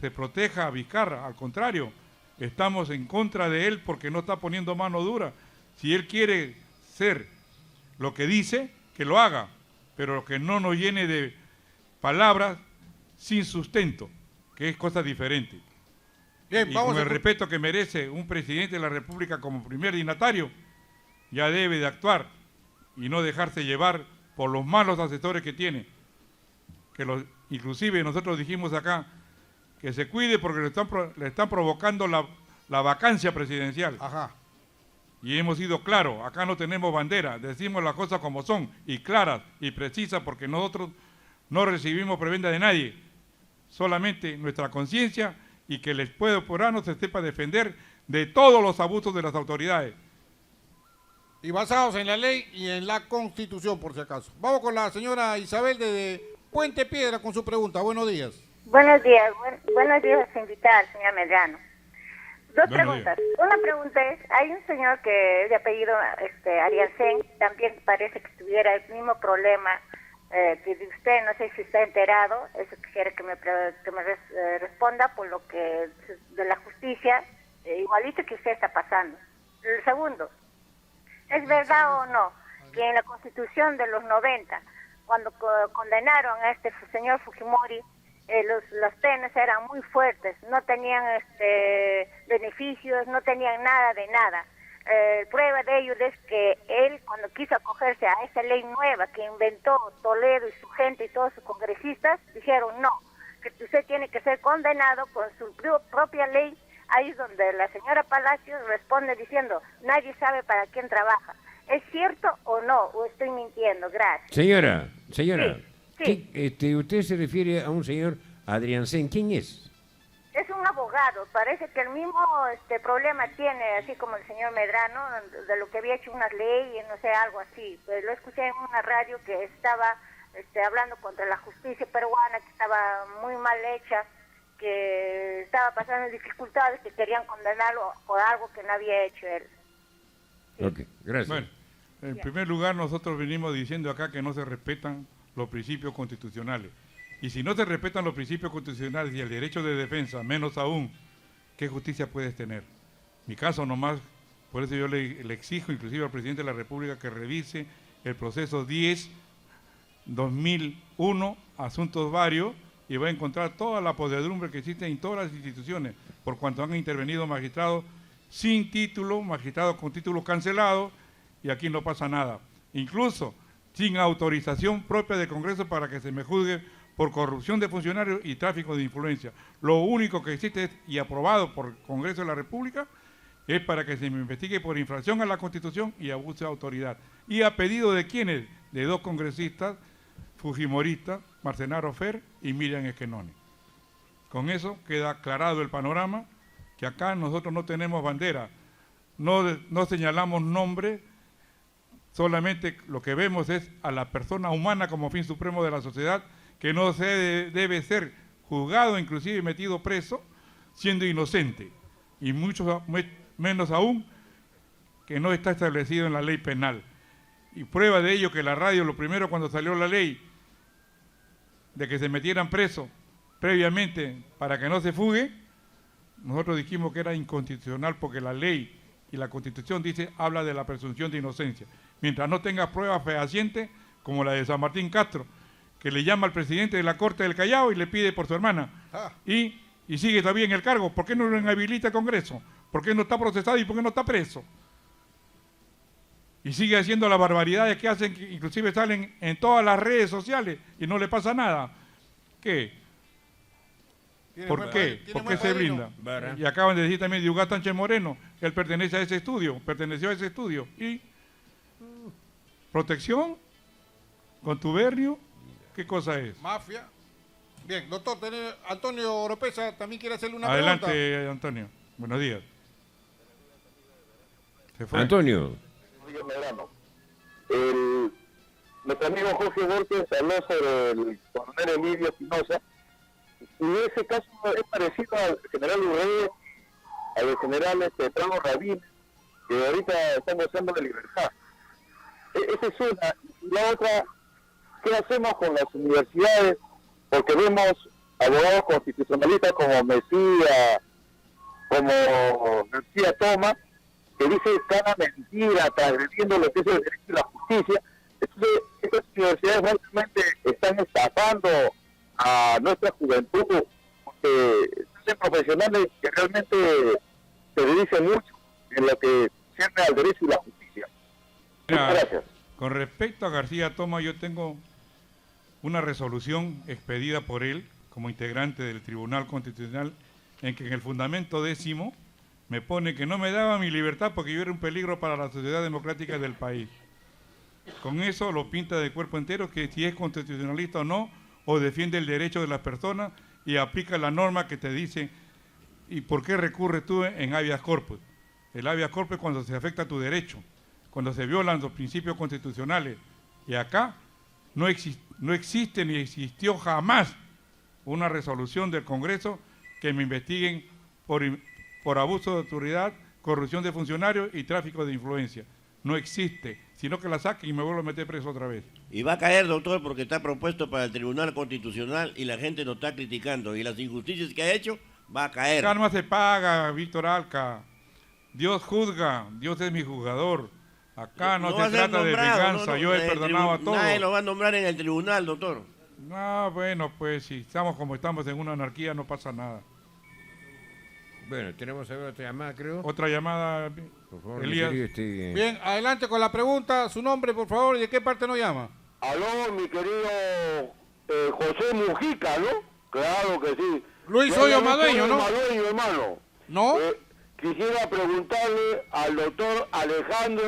se proteja a Vizcarra, al contrario, estamos en contra de él porque no está poniendo mano dura. Si él quiere ser lo que dice, que lo haga, pero que no nos llene de palabras sin sustento, que es cosa diferente. Bien, y vamos con el a... respeto que merece un presidente de la República como primer dignatario, ya debe de actuar y no dejarse llevar por los malos asesores que tiene. Inclusive nosotros dijimos acá que se cuide porque le están provocando la vacancia presidencial. Ajá. Y hemos sido claros, acá no tenemos bandera, decimos las cosas como son, y claras y precisas, porque nosotros no recibimos prebenda de nadie, solamente nuestra conciencia y que el pueblo peruano se sepa defender de todos los abusos de las autoridades. Y basados en la ley y en la Constitución, por si acaso. Vamos con la señora Isabel de Puente Piedra con su pregunta. Buenos días. Buenos días. Buenos días, invitar, señor Medrano. Dos preguntas. Una pregunta es, hay un señor que es de apellido Ariancén, también parece que tuviera el mismo problema que de usted, no sé si está enterado, eso quisiera que me responda por lo que de la justicia, igualito que usted está pasando. El segundo, ¿es verdad o no que en la Constitución de los 90, cuando condenaron a este señor Fujimori, las penas eran muy fuertes, no tenían beneficios, no tenían nada de nada? Prueba de ello es que él, cuando quiso acogerse a esa ley nueva que inventó Toledo y su gente y todos sus congresistas, dijeron no, que usted tiene que ser condenado con su propia ley. Ahí es donde la señora Palacios responde diciendo, nadie sabe para quién trabaja. ¿Es cierto o no? ¿O estoy mintiendo? Gracias. Señora, Sí. usted se refiere a un señor Adriancén. ¿Quién es? Es un abogado, parece que el mismo problema tiene, así como el señor Medrano, de lo que había hecho unas leyes, no sé, algo así. Pues lo escuché en una radio que estaba hablando contra la justicia peruana, que estaba muy mal hecha, que estaba pasando dificultades, que querían condenarlo por algo que no había hecho él. Sí. Ok, gracias. Bueno, en primer lugar, nosotros venimos diciendo acá que no se respetan los principios constitucionales. Y si no se respetan los principios constitucionales y el derecho de defensa, menos aún, ¿qué justicia puedes tener? Mi caso nomás, por eso yo le exijo inclusive al presidente de la República que revise el proceso 10-2001, asuntos varios, y va a encontrar toda la podredumbre que existe en todas las instituciones, por cuanto han intervenido magistrados sin título, magistrados con títulos cancelados, y aquí no pasa nada. Incluso sin autorización propia del Congreso para que se me juzgue por corrupción de funcionarios y tráfico de influencia. Lo único que existe y aprobado por el Congreso de la República es para que se me investigue por infracción a la Constitución y abuso de autoridad. ¿Y a pedido de quiénes? De dos congresistas fujimoristas, Marcenaro Fer y Miriam Esquenoni. Con eso queda aclarado el panorama, que acá nosotros no tenemos bandera, no señalamos nombre, solamente lo que vemos es a la persona humana como fin supremo de la sociedad, que no debe ser juzgado, inclusive metido preso, siendo inocente, y mucho menos aún que no está establecido en la ley penal. Y prueba de ello que la radio, lo primero cuando salió la ley de que se metieran presos previamente para que no se fugue, nosotros dijimos que era inconstitucional porque la ley y la Constitución habla de la presunción de inocencia. Mientras no tenga pruebas fehacientes, como la de San Martín Castro, que le llama al presidente de la Corte del Callao y le pide por su hermana. Y sigue todavía en el cargo. ¿Por qué no lo inhabilita el Congreso? ¿Por qué no está procesado y por qué no está preso? Y sigue haciendo las barbaridades que hacen, que inclusive salen en todas las redes sociales y no le pasa nada. ¿Qué? ¿Por qué? ¿Por qué se brinda? Y acaban de decir también de Ugas Sánchez Moreno, él pertenece a ese estudio, perteneció a ese estudio. Y protección, contubernio, ¿qué cosa es? Mafia. Bien, doctor, Antonio Oropesa también quiere hacerle una pregunta. Adelante, Antonio. Buenos días. ¿Se fue? Antonio. Nuestro amigo Jorge Borges habló sobre el coronel Emilio Espinosa, y ese caso es parecido al general Urrey, al general Prado Rabín, que ahorita están gozando de libertad. Esa es una. La otra, ¿qué hacemos con las universidades? Porque vemos abogados constitucionalistas como Mesía, como García Toma, que dice cada mentira, transgrediendo lo que es el derecho y la justicia. Entonces, estas universidades realmente están estafando a nuestra juventud, porque son profesionales que realmente se dedican mucho en lo que cierne al derecho y la justicia. Muchas gracias. Con respecto a García Toma, yo tengo una resolución expedida por él como integrante del Tribunal Constitucional, en que en el fundamento 10º me pone que no me daba mi libertad porque yo era un peligro para la sociedad democrática del país. Con eso lo pinta de cuerpo entero, que si es constitucionalista o no, o defiende el derecho de las personas y aplica la norma que te dice ¿y por qué recurres tú en habeas corpus? El habeas corpus es cuando se afecta tu derecho. cuando se violan los principios constitucionales. Y acá no existe ni existió jamás una resolución del Congreso que me investiguen por abuso de autoridad, corrupción de funcionarios y tráfico de influencia. No existe, sino que la saquen y me vuelvo a meter preso otra vez. Y va a caer, doctor, porque está propuesto para el Tribunal Constitucional y la gente lo está criticando. Y las injusticias que ha hecho, va a caer. Karma se paga, Víctor Alca. Dios juzga, Dios es mi juzgador. Acá no se trata de venganza, yo he perdonado a todos. Nadie lo va a nombrar en el tribunal, doctor. No, bueno, pues si estamos como estamos en una anarquía no pasa nada. Bueno, tenemos a ver otra llamada, creo. Otra llamada, por favor, Elías. Bien, adelante con la pregunta, su nombre, por favor, y de qué parte nos llama. Aló, mi querido José Mujica, ¿no? Claro que sí. Luis Hoyo Madueño, ¿no? Madueño, hermano. ¿No? Quisiera preguntarle al doctor Alejandro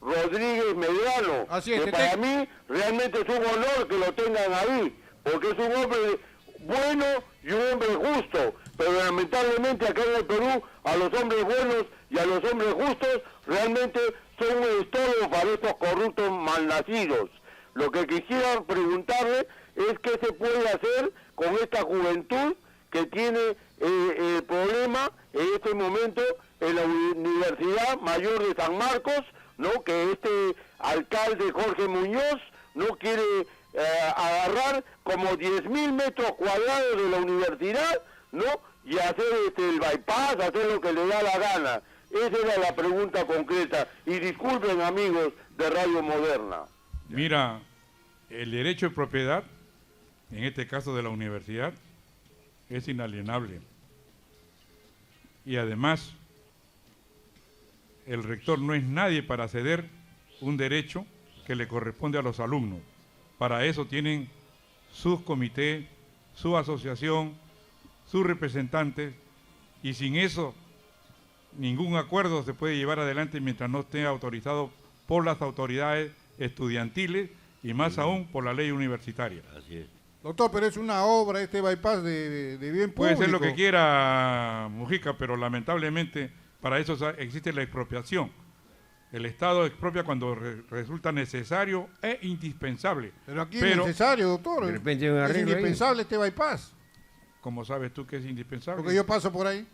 Rodríguez Medrano, así es, que para mí realmente es un honor que lo tengan ahí, porque es un hombre bueno y un hombre justo, pero lamentablemente acá en el Perú a los hombres buenos y a los hombres justos realmente son un estorbo para estos corruptos malnacidos. Lo que quisiera preguntarle es qué se puede hacer con esta juventud que tiene el problema en este momento en la Universidad Mayor de San Marcos, ¿no? Que este alcalde Jorge Muñoz no quiere agarrar como 10.000 metros cuadrados de la universidad, ¿no? Y hacer el bypass, hacer lo que le da la gana. Esa era la pregunta concreta. Y disculpen, amigos de Radio Moderna. Mira, el derecho de propiedad, en este caso de la universidad, es inalienable. Y además, el rector no es nadie para ceder un derecho que le corresponde a los alumnos. Para eso tienen sus comités, su asociación, sus representantes, y sin eso ningún acuerdo se puede llevar adelante mientras no esté autorizado por las autoridades estudiantiles y más aún por la ley universitaria. Así es. Doctor, pero es una obra este bypass de bien público. Puede ser lo que quiera Mujica, pero lamentablemente para eso existe la expropiación. El Estado expropia cuando resulta necesario e indispensable. Pero aquí es necesario, doctor. De repente hay un es arreglo indispensable este bypass. ¿Cómo sabes tú que es indispensable? Porque yo paso por ahí.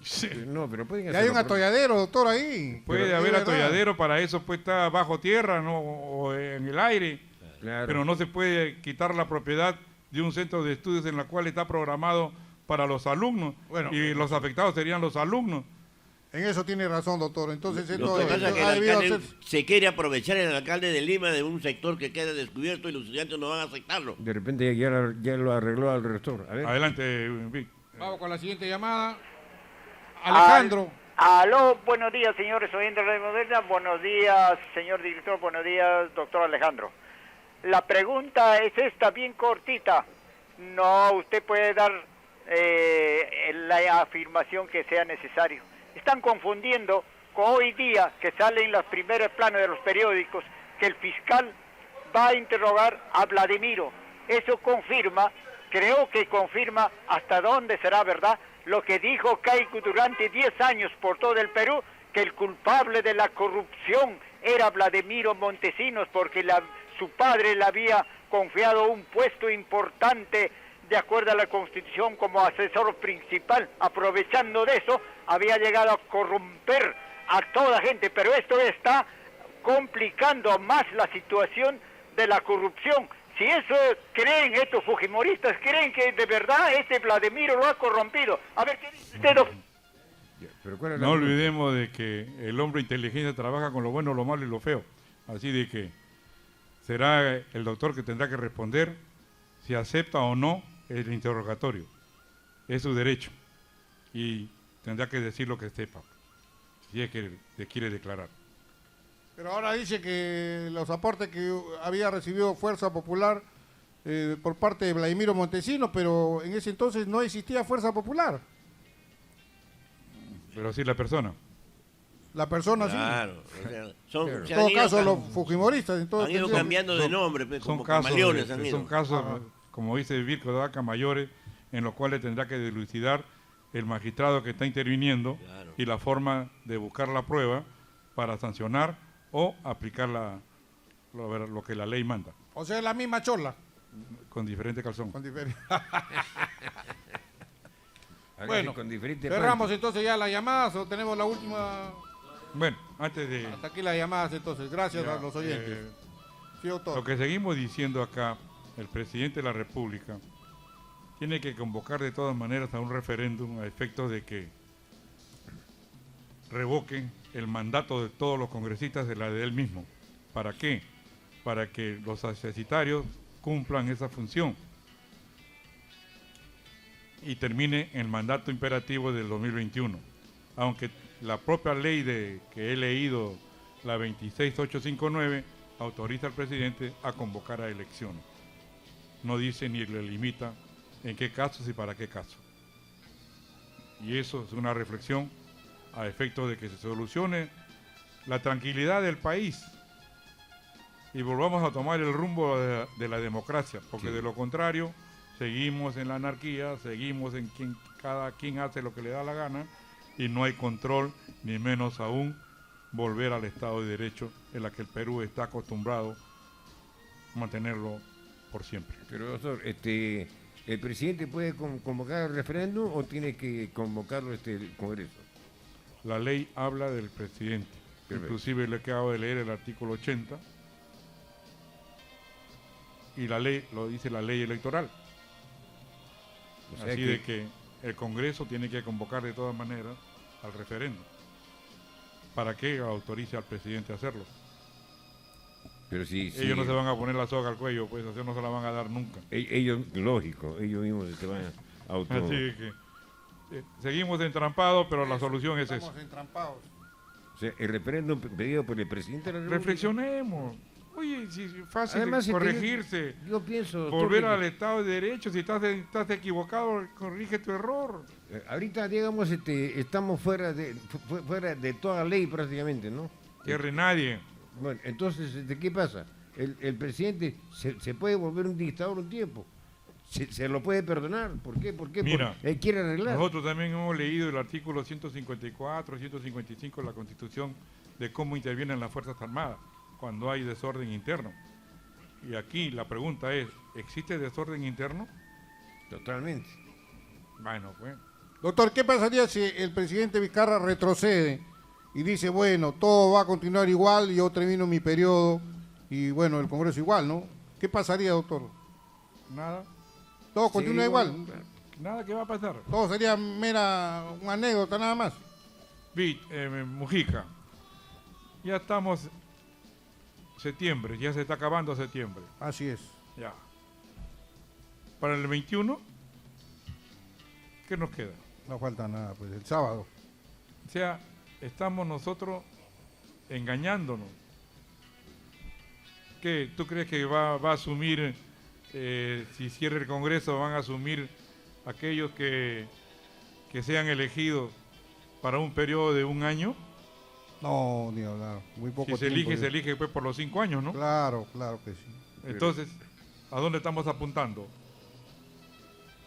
Sí. No, pero pueden Y hacerlo. hay un atolladero, doctor, ahí. Puede haber atolladero, para eso pues está bajo tierra, ¿no? O en el aire. Claro. Pero no se puede quitar la propiedad de un centro de estudios en la cual está programado para los alumnos. Bueno, y los afectados serían los alumnos. En eso tiene razón, doctor. Entonces, Lo que pasa es que el alcalde se quiere aprovechar el alcalde de Lima de un sector que queda descubierto y los estudiantes no van a aceptarlo. De repente ya lo arregló al rector. A ver. Adelante, Vic. Vamos con la siguiente llamada. Alejandro. Aló, buenos días, señores oyentes de Radio Moderna. Buenos días, señor director. Buenos días, doctor Alejandro. La pregunta es esta, bien cortita. No, usted puede dar la afirmación que sea necesario. Están confundiendo con hoy día que salen en los primeros planos de los periódicos que el fiscal va a interrogar a Vladimiro. Eso confirma, creo que confirma hasta dónde será verdad lo que dijo Keiko durante 10 años por todo el Perú, que el culpable de la corrupción era Vladimiro Montesinos porque su padre le había confiado un puesto importante de acuerdo a la Constitución como asesor principal. Aprovechando de eso, había llegado a corromper a toda gente, pero esto está complicando más la situación de la corrupción. Si eso creen estos fujimoristas, creen que de verdad este Vladimiro lo ha corrompido. A ver, ¿qué dice usted, doctor? No olvidemos de que el hombre inteligente trabaja con lo bueno, lo malo y lo feo. Así de que será el doctor que tendrá que responder si acepta o no el interrogatorio. Es su derecho y tendrá que decir lo que sepa, si es que le quiere declarar. Pero ahora dice que los aportes que había recibido Fuerza Popular por parte de Vladimiro Montesinos, pero en ese entonces no existía Fuerza Popular. Pero sí la persona. La persona claro, sí. O sea, en todo caso, los fujimoristas. Han ido cambiando de nombre, como camaleones han ido. Son casos, como dice Virgo de Vaca, mayores, en los cuales tendrá que dilucidar el magistrado que está interviniendo y la forma de buscar la prueba para sancionar o aplicar lo que la ley manda. O sea, la misma chola. Con diferente calzón. Con diferente. Bueno, con diferente cerramos parte. entonces ya las llamadas o tenemos la última. Bueno, antes de... Hasta aquí las llamadas entonces. Gracias a los oyentes. Sí, doctor. Lo que seguimos diciendo acá, el presidente de la República tiene que convocar de todas maneras a un referéndum a efectos de que revoquen el mandato de todos los congresistas de la de él mismo. ¿Para qué? Para que los accesitarios cumplan esa función y termine el mandato imperativo del 2021. Aunque la propia ley que he leído, la 26859, autoriza al presidente a convocar a elecciones. No dice ni le limita en qué casos y para qué casos. Y eso es una reflexión a efecto de que se solucione la tranquilidad del país y volvamos a tomar el rumbo de la democracia, porque de lo contrario seguimos en la anarquía, seguimos en cada quien hace lo que le da la gana y no hay control, ni menos aún volver al Estado de Derecho en la que el Perú está acostumbrado a mantenerlo por siempre. Pero doctor, ¿el presidente puede convocar el referéndum o tiene que convocarlo el Congreso? La ley habla del presidente. Perfecto. Inclusive le acabo de leer el artículo 80 y la ley, lo dice la ley electoral. O sea así de que el Congreso tiene que convocar de todas maneras al referéndum. ¿Para qué autorice al presidente a hacerlo? Pero si ellos no se van a poner la soga al cuello, pues así no se la van a dar nunca. Ellos, lógico, ellos mismos se van a auto... Así que seguimos entrampados, pero la solución es esa. Estamos entrampados. O sea, el referéndum pedido por el presidente de la República. Reflexionemos. Oye, si es fácil Además, corregirse, yo pienso, volver al Estado de Derecho, si estás equivocado, corrige tu error. Ahorita, digamos, estamos fuera de toda ley prácticamente, ¿no? Tierra nadie. Bueno, entonces, ¿qué pasa? El presidente se puede volver un dictador un tiempo. Se lo puede perdonar. ¿Por qué? Porque mira, él quiere arreglar. Nosotros también hemos leído el artículo 154, 155 de la Constitución de cómo intervienen las Fuerzas Armadas cuando hay desorden interno. Y aquí la pregunta es, ¿existe desorden interno? Totalmente. Bueno, pues. Doctor, ¿qué pasaría si el presidente Vizcarra retrocede y dice, bueno, todo va a continuar igual, yo termino mi periodo y bueno, el Congreso igual, ¿no? ¿Qué pasaría, doctor? Nada. Todo continúa igual. Nada que va a pasar. Todo sería una anécdota nada más. Mujica, ya estamos septiembre, ya se está acabando septiembre. Así es. Ya. Para el 21, ¿qué nos queda? No falta nada, pues el sábado. O sea, estamos nosotros engañándonos. ¿Qué? ¿Tú crees que va a asumir, si cierra el Congreso, van a asumir aquellos que sean elegidos para un periodo de un año? No, ni hablar. Muy poco si se tiempo, se elige pues, por los 5 años, ¿no? Claro que sí. Entonces, ¿a dónde estamos apuntando?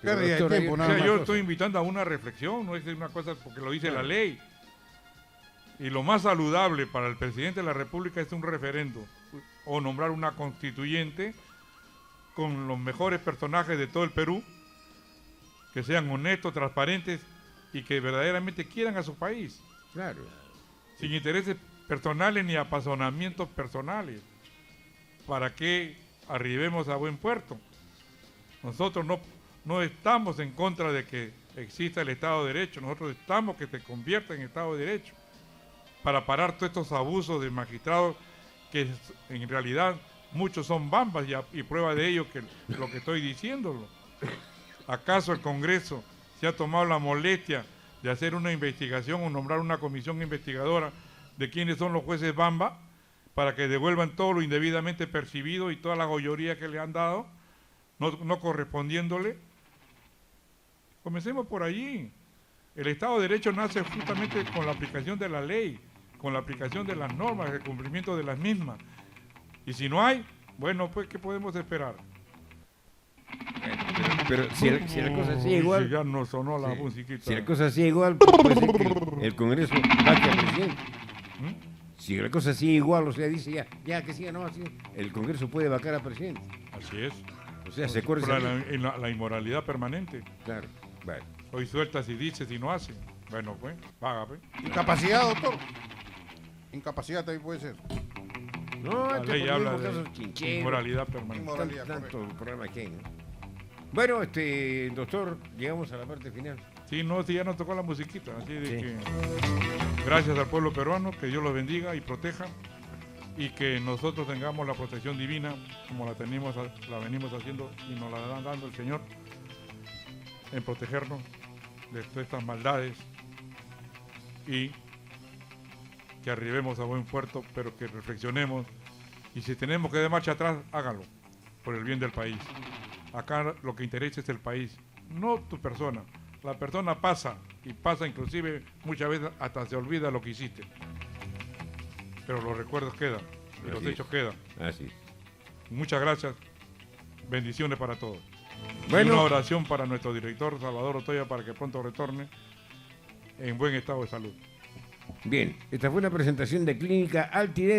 Pérdida de tiempo, nada más. Yo estoy invitando a una reflexión, no es una cosa porque lo dice la ley. Y lo más saludable para el presidente de la República es un referéndum o nombrar una constituyente con los mejores personajes de todo el Perú, que sean honestos, transparentes y que verdaderamente quieran a su país. Claro. Sin intereses personales ni apasionamientos personales, para que arribemos a buen puerto. Nosotros no estamos en contra de que exista el Estado de Derecho, nosotros estamos que se convierta en Estado de Derecho, para parar todos estos abusos de magistrados que en realidad muchos son bambas y prueba de ello que lo que estoy diciéndolo. ¿Acaso el Congreso se ha tomado la molestia de hacer una investigación o nombrar una comisión investigadora de quiénes son los jueces bamba para que devuelvan todo lo indebidamente percibido y toda la goyoría que le han dado, no correspondiéndole? Comencemos por allí. El Estado de Derecho nace justamente con la aplicación de la ley, con la aplicación de las normas, el cumplimiento de las mismas. Y si no hay, bueno, pues, ¿qué podemos esperar? Pero si la cosa sigue igual... Ya no sonó la musiquita. Si la cosa sigue igual, puede ser que el Congreso vaque al presidente. Si la cosa sigue igual, o sea, dice ya que siga no así, el Congreso puede vacar al presidente. Así es. O sea, se corre la inmoralidad permanente. Claro, vale. Hoy sueltas y dices y no haces. Bueno, pues, paga, pues. Incapacidad, doctor. Incapacidad también puede ser. No, la ley habla de chinchero, inmoralidad permanente. Inmoralidad, tanto programa que hay, ¿no? Bueno, doctor, llegamos a la parte final. Sí, ya nos tocó la musiquita, así de Sí. que gracias al pueblo peruano, que Dios los bendiga y proteja, y que nosotros tengamos la protección divina como la venimos haciendo y nos la dan dando el Señor en protegernos de todas estas maldades y que arribemos a buen puerto, pero que reflexionemos y si tenemos que dar marcha atrás, hágalo por el bien del país. Acá lo que interesa es el país, no tu persona. La persona pasa y pasa inclusive muchas veces hasta se olvida lo que hiciste. Pero los recuerdos quedan y los hechos quedan. Así. Muchas gracias. Bendiciones para todos. Bueno. Y una oración para nuestro director Salvador Otoya para que pronto retorne en buen estado de salud. Bien, esta fue una presentación de Clínica Altiden.